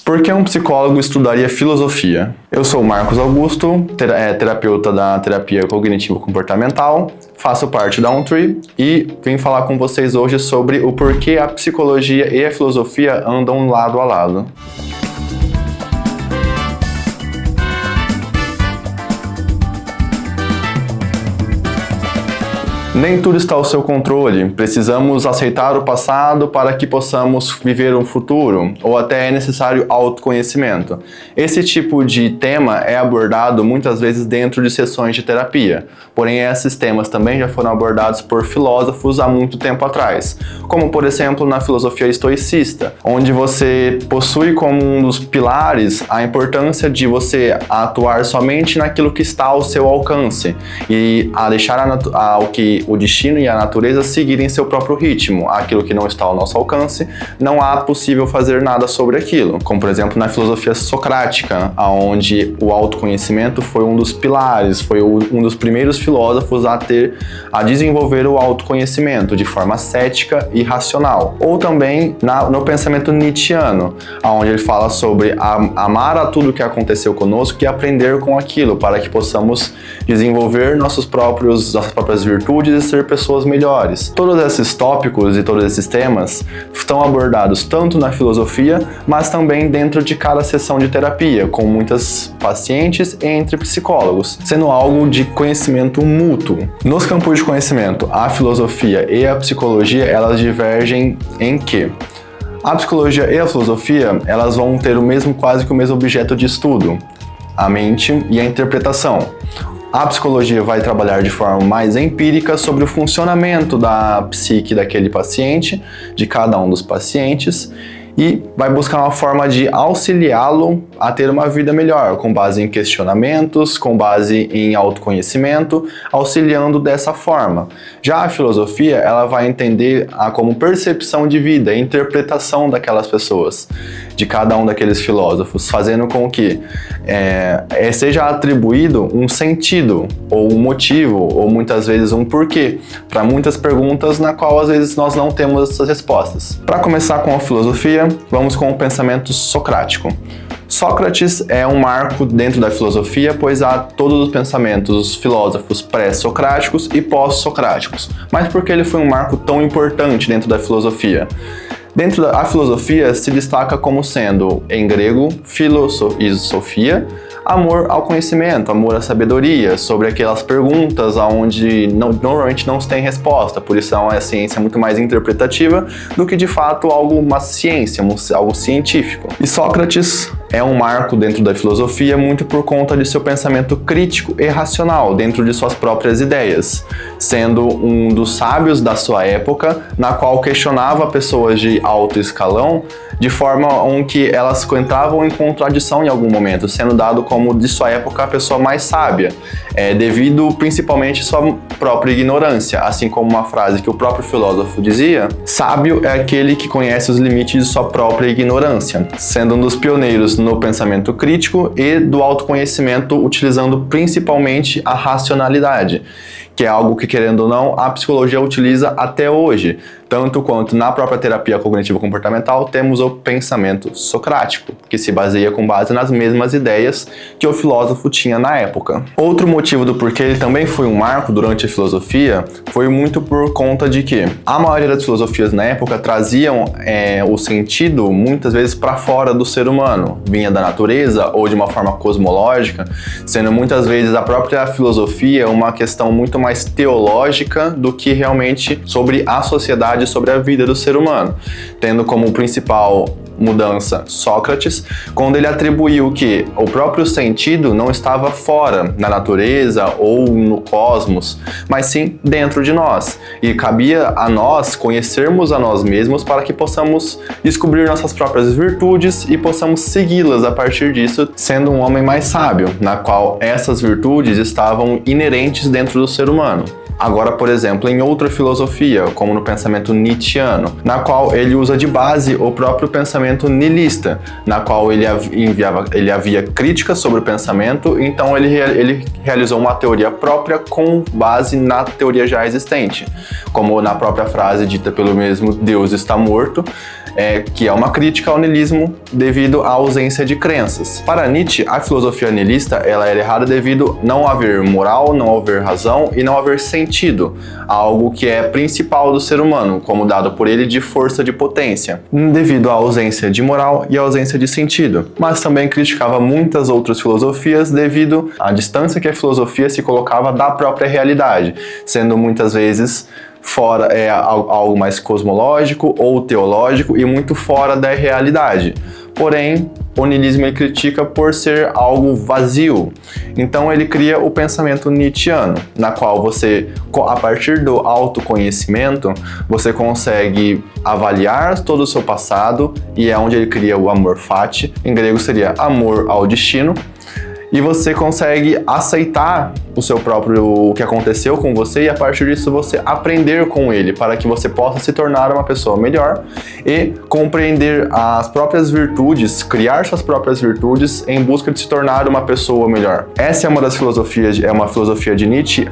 Por que um psicólogo estudaria filosofia? Eu sou o Marcos Augusto, terapeuta da terapia cognitivo-comportamental, faço parte da OnTree e vim falar com vocês hoje sobre o porquê a psicologia e a filosofia andam lado a lado. Nem tudo está ao seu controle. Precisamos aceitar o passado para que possamos viver um futuro, ou até é necessário autoconhecimento. Esse tipo de tema é abordado muitas vezes dentro de sessões de terapia, porém esses temas também já foram abordados por filósofos há muito tempo atrás, como por exemplo na filosofia estoicista, onde você possui como um dos pilares a importância de você atuar somente naquilo que está ao seu alcance e a deixar o destino e a natureza seguirem seu próprio ritmo. Aquilo que não está ao nosso alcance, não há possível fazer nada sobre aquilo. Como, por exemplo, na filosofia socrática, onde o autoconhecimento foi um dos pilares, foi um dos primeiros filósofos a desenvolver o autoconhecimento de forma cética e racional. Ou também no pensamento nietzschiano, onde ele fala sobre amar a tudo que aconteceu conosco e aprender com aquilo, para que possamos desenvolver nossas próprias virtudes e ser pessoas melhores. Todos esses tópicos e todos esses temas estão abordados tanto na filosofia, mas também dentro de cada sessão de terapia, com muitas pacientes e entre psicólogos, sendo algo de conhecimento mútuo. Nos campos de conhecimento, a filosofia e a psicologia, elas divergem em que a psicologia e a filosofia, elas vão ter quase que o mesmo objeto de estudo, a mente e a interpretação. A psicologia vai trabalhar de forma mais empírica sobre o funcionamento da psique daquele paciente, de cada um dos pacientes, e vai buscar uma forma de auxiliá-lo a ter uma vida melhor, com base em questionamentos, com base em autoconhecimento, auxiliando dessa forma. Já a filosofia, ela vai entender como percepção de vida, interpretação daquelas pessoas, de cada um daqueles filósofos, fazendo com que seja atribuído um sentido, ou um motivo, ou muitas vezes um porquê, para muitas perguntas na qual às vezes nós não temos essas respostas. Para começar com a filosofia, vamos com o pensamento socrático. Sócrates é um marco dentro da filosofia, pois há todos os pensamentos dos filósofos pré-socráticos e pós-socráticos. Mas por que ele foi um marco tão importante dentro da filosofia? Dentro da filosofia se destaca como sendo, em grego, philos e sophia, amor ao conhecimento, amor à sabedoria, sobre aquelas perguntas onde normalmente não se tem resposta, por isso é uma ciência muito mais interpretativa do que de fato uma ciência, algo científico. E Sócrates é um marco dentro da filosofia muito por conta de seu pensamento crítico e racional dentro de suas próprias ideias, sendo um dos sábios da sua época, na qual questionava pessoas de alto escalão de forma que elas entravam em contradição em algum momento, sendo dado como de sua época a pessoa mais sábia, devido principalmente à sua própria ignorância, assim como uma frase que o próprio filósofo dizia: sábio é aquele que conhece os limites de sua própria ignorância, sendo um dos pioneiros no pensamento crítico e do autoconhecimento, utilizando principalmente a racionalidade, que é algo que, querendo ou não, a psicologia utiliza até hoje. Tanto quanto na própria terapia cognitivo-comportamental temos o pensamento socrático, que se baseia com base nas mesmas ideias que o filósofo tinha na época. Outro motivo do porquê ele também foi um marco durante a filosofia foi muito por conta de que a maioria das filosofias na época traziam o sentido muitas vezes para fora do ser humano, vinha da natureza ou de uma forma cosmológica, sendo muitas vezes a própria filosofia uma questão muito mais teológica do que realmente sobre a sociedade, sobre a vida do ser humano, tendo como principal mudança Sócrates, quando ele atribuiu que o próprio sentido não estava fora, na natureza ou no cosmos, mas sim dentro de nós. E cabia a nós conhecermos a nós mesmos para que possamos descobrir nossas próprias virtudes e possamos segui-las a partir disso, sendo um homem mais sábio, na qual essas virtudes estavam inerentes dentro do ser humano. Agora, por exemplo, em outra filosofia, como no pensamento nietzschiano, na qual ele usa de base o próprio pensamento nihilista, na qual ele havia críticas sobre o pensamento, então ele realizou uma teoria própria com base na teoria já existente, como na própria frase dita pelo mesmo Deus está morto, que é uma crítica ao niilismo devido à ausência de crenças. Para Nietzsche, a filosofia nihilista ela era errada devido não haver moral, não haver razão e não haver sentido, algo que é principal do ser humano, como dado por ele de força de potência, devido à ausência de moral e à ausência de sentido. Mas também criticava muitas outras filosofias devido à distância que a filosofia se colocava da própria realidade, sendo muitas vezes fora algo mais cosmológico ou teológico e muito fora da realidade. Porém, o niilismo ele critica por ser algo vazio. Então ele cria o pensamento nietzschiano, na qual você, a partir do autoconhecimento, você consegue avaliar todo o seu passado, e é onde ele cria o amor fati, em grego seria amor ao destino, e você consegue aceitar o que aconteceu com você e a partir disso você aprender com ele para que você possa se tornar uma pessoa melhor e compreender as próprias virtudes, criar suas próprias virtudes em busca de se tornar uma pessoa melhor. Essa é uma das filosofias, é uma filosofia de Nietzsche,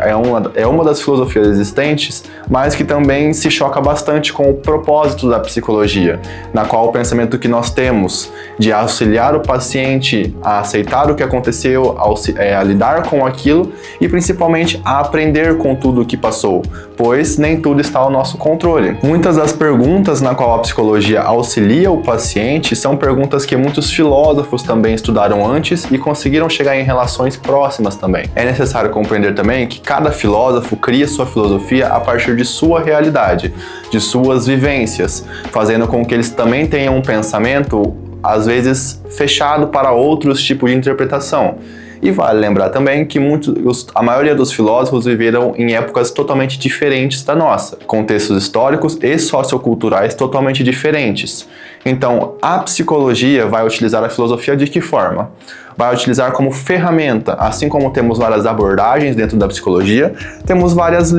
é uma das filosofias existentes, mas que também se choca bastante com o propósito da psicologia, na qual o pensamento que nós temos de auxiliar o paciente a aceitar o que aconteceu, a lidar com aquilo e principalmente a aprender com tudo o que passou, pois nem tudo está ao nosso controle. Muitas das perguntas na qual a psicologia auxilia o paciente são perguntas que muitos filósofos também estudaram antes e conseguiram chegar em relações próximas também. É necessário compreender também que cada filósofo cria sua filosofia a partir de sua realidade, de suas vivências, fazendo com que eles também tenham um pensamento às vezes fechado para outros tipos de interpretação. E vale lembrar também que a maioria dos filósofos viveram em épocas totalmente diferentes da nossa, contextos históricos e socioculturais totalmente diferentes. Então, a psicologia vai utilizar a filosofia de que forma? Vai utilizar como ferramenta, assim como temos várias abordagens dentro da psicologia, temos várias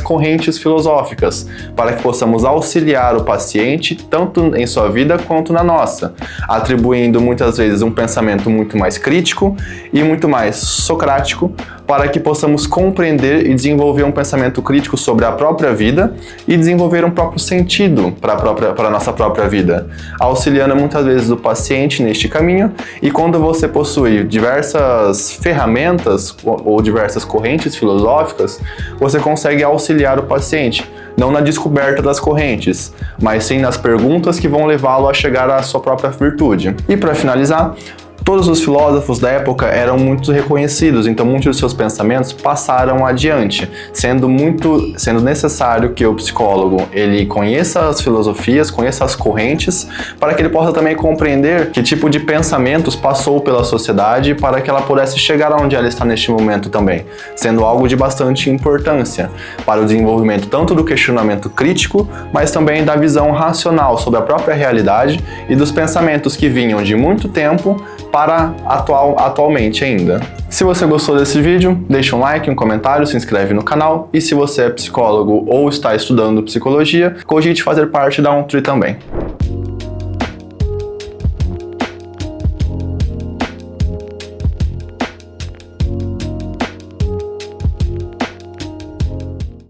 correntes filosóficas, para que possamos auxiliar o paciente tanto em sua vida quanto na nossa, atribuindo muitas vezes um pensamento muito mais crítico e muito mais socrático, para que possamos compreender e desenvolver um pensamento crítico sobre a própria vida e desenvolver um próprio sentido para a nossa própria vida, auxiliando muitas vezes o paciente neste caminho. E quando você possui diversas ferramentas ou diversas correntes filosóficas, você consegue auxiliar o paciente, não na descoberta das correntes, mas sim nas perguntas que vão levá-lo a chegar à sua própria virtude. E para finalizar, todos os filósofos da época eram muito reconhecidos, então muitos de seus pensamentos passaram adiante, sendo necessário que o psicólogo ele conheça as filosofias, conheça as correntes, para que ele possa também compreender que tipo de pensamentos passou pela sociedade para que ela pudesse chegar onde ela está neste momento também, sendo algo de bastante importância para o desenvolvimento tanto do questionamento crítico, mas também da visão racional sobre a própria realidade e dos pensamentos que vinham de muito tempo para atualmente ainda. Se você gostou desse vídeo, deixa um like, um comentário, se inscreve no canal e se você é psicólogo ou está estudando psicologia, cogite fazer parte da Ontree também.